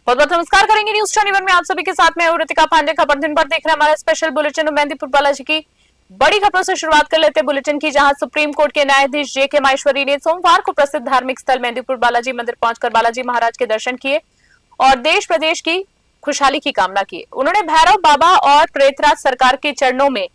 बहुत बहुत नमस्कार करेंगे न्यूज 21 में आप सभी के साथ में ऋतिका पांडे। खबर दिन पर देख रहे हैं हमारा स्पेशल बुलेटिन। मेहंदीपुर बालाजी की बड़ी खबरों से शुरुआत कर लेते हैं बुलेटिन की, जहां सुप्रीम कोर्ट के न्यायाधीश जे के माहेश्वरी ने सोमवार को प्रसिद्ध धार्मिक स्थल मेहंदीपुर बालाजी मंदिर पहुंचकर बालाजी महाराज के दर्शन किए और देश प्रदेश की खुशहाली की कामना की। उन्होंने भैरव बाबा और प्रेतराज सरकार के चरणों में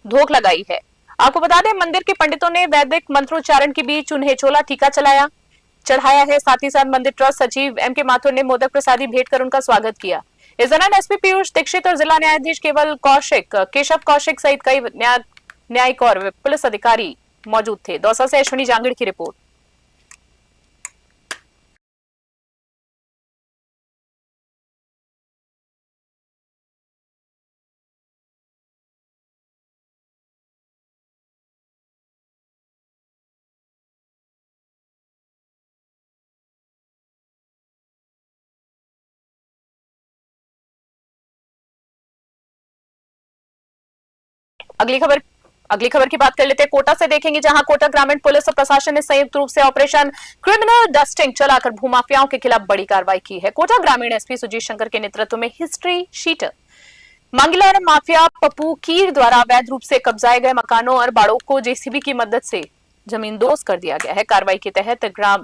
धोख लगाई है। आपको बता दें, मंदिर के पंडितों ने वैदिक मंत्रोच्चारण के बीच उन्हें चोला टीका चढ़ाया है। साथ ही साथ मंदिर ट्रस्ट सचिव एम के माथुर ने मोदक प्रसादी भेंट कर उनका स्वागत किया। इस दौरान एसपी पीयूष दीक्षित और जिला न्यायाधीश केशव कौशिक सहित कई न्यायिक और पुलिस अधिकारी मौजूद थे। दौसा से अश्विनी जांगड़ की रिपोर्ट। अगली खबर की बात कर लेते हैं, कोटा से देखेंगे, जहां कोटा ग्रामीण पुलिस और प्रशासन ने संयुक्त रूप से ऑपरेशन क्रिमिनल डस्टिंग चलाकर भूमाफियाओं के खिलाफ बड़ी कार्रवाई की है। कोटा ग्रामीण एसपी सुजीत शंकर के नेतृत्व में हिस्ट्री शीटर मंगलर माफिया पप्पू कीर द्वारा अवैध रूप से कब्जाए गए मकानों और बाड़ों को जेसीबी की मदद से जमींदोज कर दिया गया है। कार्रवाई के तहत ग्राम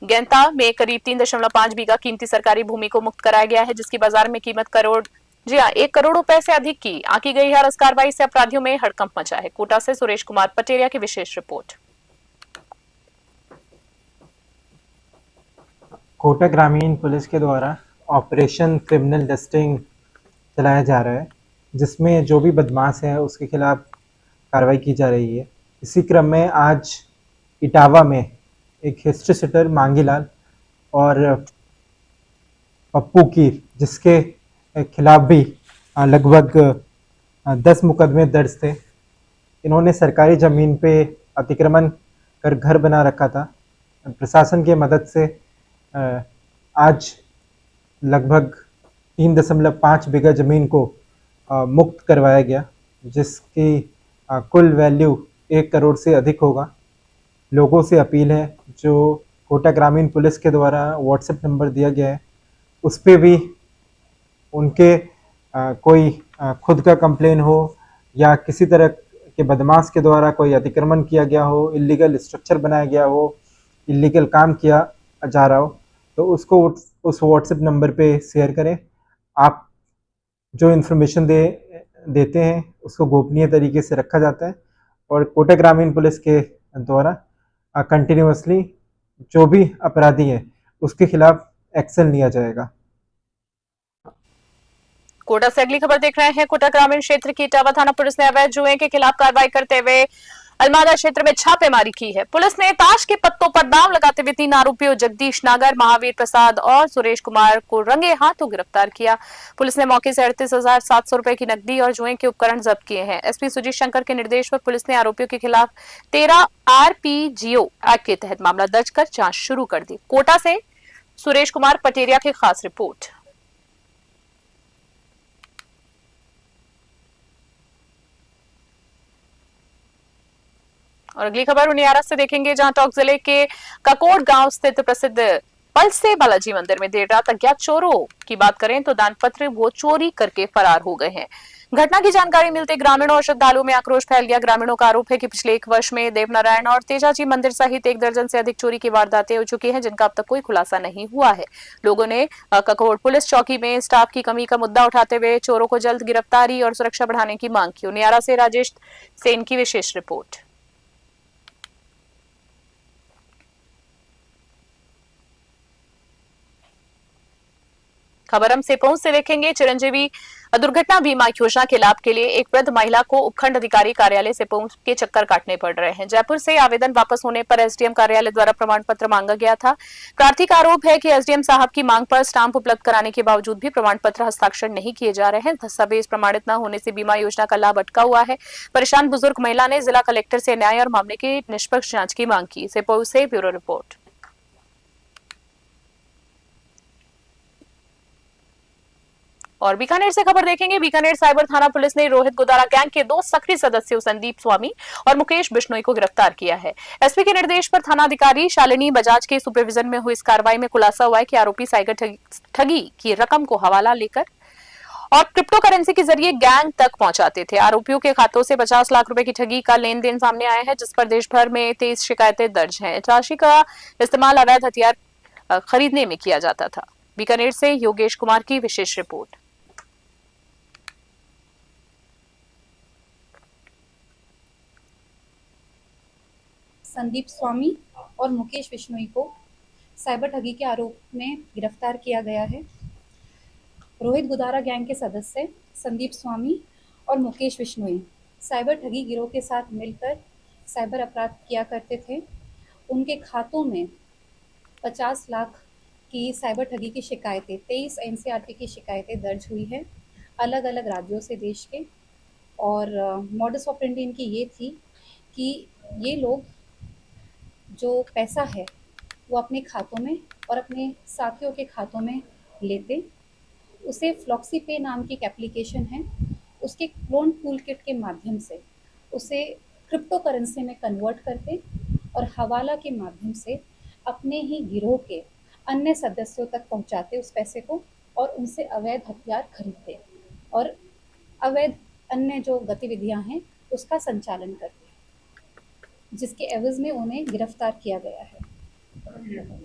गेंता में करीब 3.5 बीघा कीमती सरकारी भूमि को मुक्त कराया गया है, जिसकी बाजार में कीमत 1 करोड़ रुपए से अधिक की आकी गई है। इस कार्रवाई से अपराधियों में हड़कंप मचा है। कोटा से सुरेश कुमार पटेरिया की विशेष रिपोर्ट। कोटा ग्रामीण पुलिस के द्वारा ऑपरेशन क्रिमिनल डस्टिंग चलाया जा रहा है, जिसमें जो भी बदमाश है उसके खिलाफ कार्रवाई की जा रही है। इसी क्रम में आज इटावा में एक हिस्ट्री सीटर मांगीलाल और पप्पू कीर, जिसके खिलाफ भी लगभग 10 मुकदमे दर्ज थे। इन्होंने सरकारी ज़मीन पे अतिक्रमण कर घर बना रखा था। प्रशासन की मदद से आज लगभग 3.5 बीघा ज़मीन को मुक्त करवाया गया, जिसकी कुल वैल्यू 1 करोड़ से अधिक होगा। लोगों से अपील है, जो कोटा ग्रामीण पुलिस के द्वारा व्हाट्सएप नंबर दिया गया है उस पर भी उनके कोई खुद का कंप्लेन हो या किसी तरह के बदमाश के द्वारा कोई अतिक्रमण किया गया हो, इलीगल स्ट्रक्चर बनाया गया हो, इलीगल काम किया जा रहा हो, तो उसको उस व्हाट्सएप नंबर पे शेयर करें। आप जो इन्फॉर्मेशन देते हैं उसको गोपनीय तरीके से रखा जाता है और कोटा ग्रामीण पुलिस के द्वारा कंटिन्यूअसली जो भी अपराधी है उसके खिलाफ एक्शन लिया जाएगा। कोटा से अगली खबर देख रहे हैं। कोटा ग्रामीण क्षेत्र की इटावा थाना पुलिस ने अवैध जुए के खिलाफ कार्रवाई करते हुए अलमादा क्षेत्र में छापेमारी की है। पुलिस ने ताश के पत्तों पर दांव लगाते हुए 3 आरोपियों जगदीश नागर, महावीर प्रसाद और सुरेश कुमार को रंगे हाथों गिरफ्तार किया। पुलिस ने मौके से 38,700 रुपए की नकदी और जुए के उपकरण जब्त किए हैं। एसपी सुजीत शंकर के निर्देश पर पुलिस ने आरोपियों के खिलाफ 13 आरपीजीओ एक्ट के तहत मामला दर्ज कर जांच शुरू कर दी। कोटा से सुरेश कुमार पटेरिया की खास रिपोर्ट। और अगली खबर उनियारा से देखेंगे, जहां टोंक जिले के ककोड़ गांव स्थित प्रसिद्ध पलसे बालाजी मंदिर में देर रात अज्ञात चोरों की बात करें तो दानपत्र वो चोरी करके फरार हो गए हैं। घटना की जानकारी मिलते ग्रामीणों और श्रद्धालुओं में आक्रोश फैल गया। ग्रामीणों का आरोप है कि पिछले 1 वर्ष में देवनारायण और तेजाजी मंदिर सहित 1 दर्जन से अधिक चोरी की वारदातें हो चुकी हैं, जिनका अब तक कोई खुलासा नहीं हुआ है। लोगों ने ककोड़ पुलिस चौकी में स्टाफ की कमी का मुद्दा उठाते हुए चोरों को जल्द गिरफ्तारी और सुरक्षा बढ़ाने की मांग की। उनियारा से राजेश सेन की विशेष रिपोर्ट। खबर हम सेपोंस से देखेंगे। चिरंजीवी दुर्घटना बीमा योजना के लाभ के लिए एक वृद्ध महिला को उपखंड अधिकारी कार्यालय सेपोंस के चक्कर काटने पड़ रहे हैं। जयपुर से आवेदन वापस होने पर एसडीएम कार्यालय द्वारा प्रमाण पत्र मांगा गया था। प्रार्थी का आरोप है कि एसडीएम साहब की मांग पर स्टाम्प उपलब्ध कराने के बावजूद भी प्रमाण पत्र हस्ताक्षर नहीं किए जा रहे हैं। दस्तावेज प्रमाणित न होने से बीमा योजना का लाभ अटका हुआ है। परेशान बुजुर्ग महिला ने जिला कलेक्टर से न्याय और मामले की निष्पक्ष जांच की मांग की। सेपोंस से ब्यूरो रिपोर्ट। और बीकानेर से खबर देखेंगे। बीकानेर साइबर थाना पुलिस ने रोहित गुदारा गैंग के 2 सक्रिय सदस्यों संदीप स्वामी और मुकेश बिश्नोई को गिरफ्तार किया है। एसपी के निर्देश पर थानाधिकारी शालिनी बजाज के सुपरविजन में हुई इस कार्रवाई में खुलासा हुआ है कि आरोपी साइबर ठगी की रकम को हवाला लेकर और क्रिप्टो करेंसी के जरिए गैंग तक पहुंचाते थे। आरोपियों के खातों से 50 लाख रुपए की ठगी का लेन देन सामने आया है, जिस पर देश भर में 23 शिकायतें दर्ज हैं। इस राशि का इस्तेमाल अवैध हथियार खरीदने में किया जाता था। बीकानेर से योगेश कुमार की विशेष रिपोर्ट। संदीप स्वामी और मुकेश बिश्नोई को साइबर ठगी के आरोप में गिरफ्तार किया गया है। रोहित गुदारा गैंग के सदस्य संदीप स्वामी और मुकेश बिश्नोई साइबर ठगी गिरोह के साथ मिलकर साइबर अपराध किया करते थे। उनके खातों में 50 लाख की साइबर ठगी की शिकायतें 23 एनसीआरपी की शिकायतें दर्ज हुई है अलग अलग राज्यों से देश के। और मॉडस ऑपरेंडी इनकी ये थी कि ये लोग जो पैसा है वो अपने खातों में और अपने साथियों के खातों में लेते, उसे फ्लॉक्सी पे नाम की एक एप्लीकेशन है, उसके क्लोन टूल किट के माध्यम से उसे क्रिप्टो करेंसी में कन्वर्ट करते और हवाला के माध्यम से अपने ही गिरोह के अन्य सदस्यों तक पहुंचाते उस पैसे को और उनसे अवैध हथियार खरीदते और अवैध अन्य जो गतिविधियां हैं उसका संचालन करते, जिसके एवज में उन्हें गिरफ्तार किया गया है।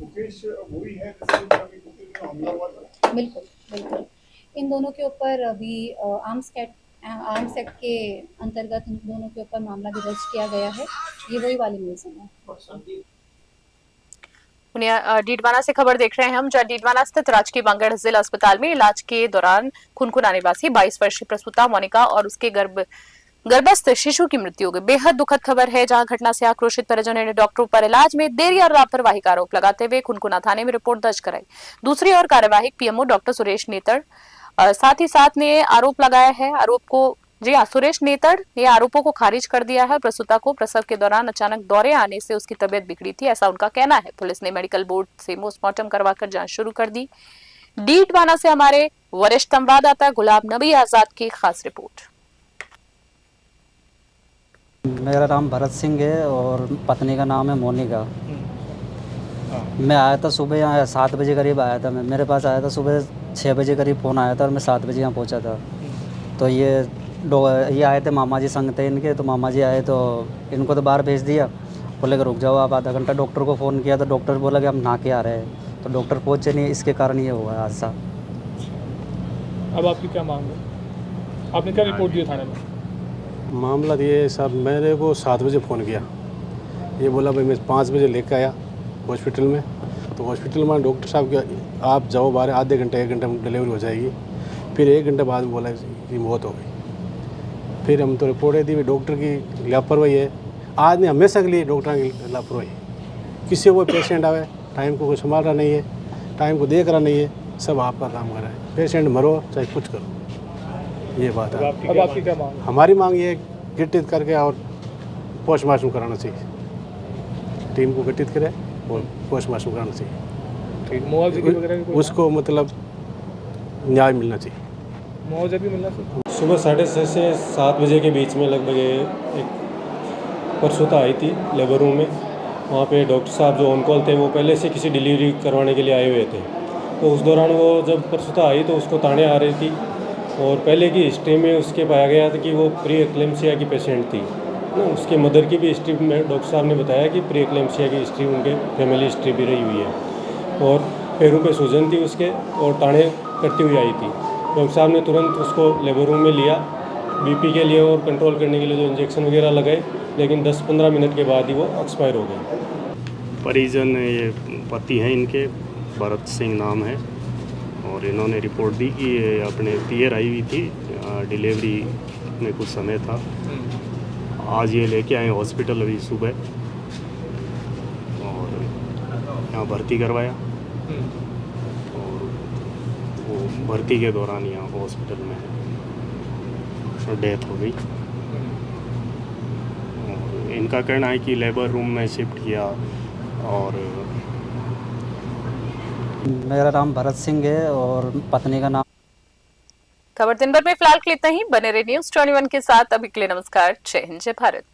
मुकेश वही है जिसके हमला हुआ था? बिल्कुल बिल्कुल। इन दोनों के ऊपर अभी आर्म्स एक्ट के अंतर्गत इन दोनों के ऊपर मामला भी दर्ज किया गया है। ये वही वाले मुलजिम है। डीडवाना से खबर देख रहे हैं हम, जहां डीडवाना स्थित राजकीय बांगड़ जिला अस्पताल में इलाज के दौरान खुनखुनाने वासी 22 वर्षीय प्रसूता मोनिका और उसके गर्भस्थ शिशु की मृत्यु हो गई। बेहद दुखद खबर है, जहां घटना से आक्रोशित परिजनों ने डॉक्टरों पर इलाज में देरी और लापरवाही का आरोप लगाते हुए खुनखुना थाने में रिपोर्ट दर्ज कराई। दूसरी ओर कार्यवाहक पीएमओ डॉक्टर सुरेश नेतड़ साथ ही साथ ने आरोप लगाया है सुरेश नेतड़ ने आरोपों को खारिज कर दिया है। प्रसूता को प्रसव के दौरान अचानक दौरे आने से उसकी तबीयत बिगड़ी थी, ऐसा उनका कहना है। पुलिस ने मेडिकल बोर्ड से पोस्टमार्टम करवाकर जांच शुरू कर दी। डीडवाना से हमारे वरिष्ठ संवाददाता गुलाब नबी आजाद की खास रिपोर्ट। मेरा नाम भरत सिंह है और पत्नी का नाम है मोनिका। मैं आया था सुबह यहाँ 7 बजे करीब आया था। मैं मेरे पास आया था सुबह 6 बजे करीब फ़ोन आया था और मैं 7 बजे यहाँ पहुँचा था। तो ये आए थे, मामा जी संग थे इनके। तो मामा जी आए तो इनको तो बाहर भेज दिया, बोले कि रुक जाओ आप आधा घंटा। डॉक्टर को फ़ोन किया तो डॉक्टर बोला कि हम नहा के आ रहे हैं, तो डॉक्टर पहुँचे नहीं, इसके कारण ये हुआ हादसा। अब आपकी क्या मांग है? आपने क्या रिपोर्ट दिया थाने में? मामला ये साहब, मैंने को 7 बजे फ़ोन किया, ये बोला भाई मैं 5 बजे लेकर आया हॉस्पिटल में। तो हॉस्पिटल में डॉक्टर साहब के आप जाओ बाहर, आधे घंटे 1 घंटे में डिलीवरी हो जाएगी। फिर 1 घंटे बाद बोला कि मौत हो गई। फिर हम तो रिपोर्टें दी, डॉक्टर की लापरवाही है। आज नहीं, हमेशा के लिए डॉक्टर की लापरवाही। किसी को पेशेंट आवे टाइम को कोई संभाल रहा नहीं है, टाइम को देख रहा नहीं है, सब आपका काम कर रहा है। पेशेंट मरो चाहे कुछ करो, ये बात है। अब आपकी क्या मांग है? हमारी मांग ये गठित करके और पोस्टमार्टम कराना चाहिए, टीम को गठित करे और पोस्टमार्टम कराना चाहिए। मुआवजे की वगैरह की कोई उसको मतलब न्याय मिलना चाहिए। मुआवजा भी मिलना चाहिए। सुबह 6:30 से 7 बजे के बीच में लगभग एक प्रसूता आई थी लेबर रूम में। वहाँ पे डॉक्टर साहब जो ऑन कॉल थे वो पहले से किसी डिलीवरी करवाने के लिए आए हुए थे। तो उस दौरान वो जब प्रसूता आई तो उसको ताने आ रही थी और पहले की हिस्ट्री में उसके पाया गया था कि वो प्री एक्लेम्सिया की पेशेंट थी ना। उसके मदर की भी हिस्ट्री में डॉक्टर साहब ने बताया कि प्री एक्लेम्सिया की हिस्ट्री उनके फैमिली हिस्ट्री भी रही हुई है और पैरों पे सूजन थी उसके और ताने करती हुई आई थी। डॉक्टर साहब ने तुरंत उसको लेबर रूम में लिया बीपी के लिए और कंट्रोल करने के लिए जो इंजेक्शन वगैरह लगाए, लेकिन 10-15 मिनट के बाद ही वो एक्सपायर हो गए। परिजन ये पति हैं इनके, भरत सिंह नाम है, और इन्होंने रिपोर्ट दी कि ये अपने पियर आई हुई थी, डिलीवरी में कुछ समय था। आज ये लेके आए हॉस्पिटल अभी सुबह और यहाँ भर्ती करवाया और वो भर्ती के दौरान यहाँ हॉस्पिटल में डेथ हो गई। और इनका कहना है कि लेबर रूम में शिफ्ट किया। और मेरा नाम भरत सिंह है और पत्नी का नाम खबर दिन भर में फिलहाल के लिए इतना ही। बने रहे न्यूज़ 21 के साथ। अभी के लिए नमस्कार। जय हिंद, जय भारत।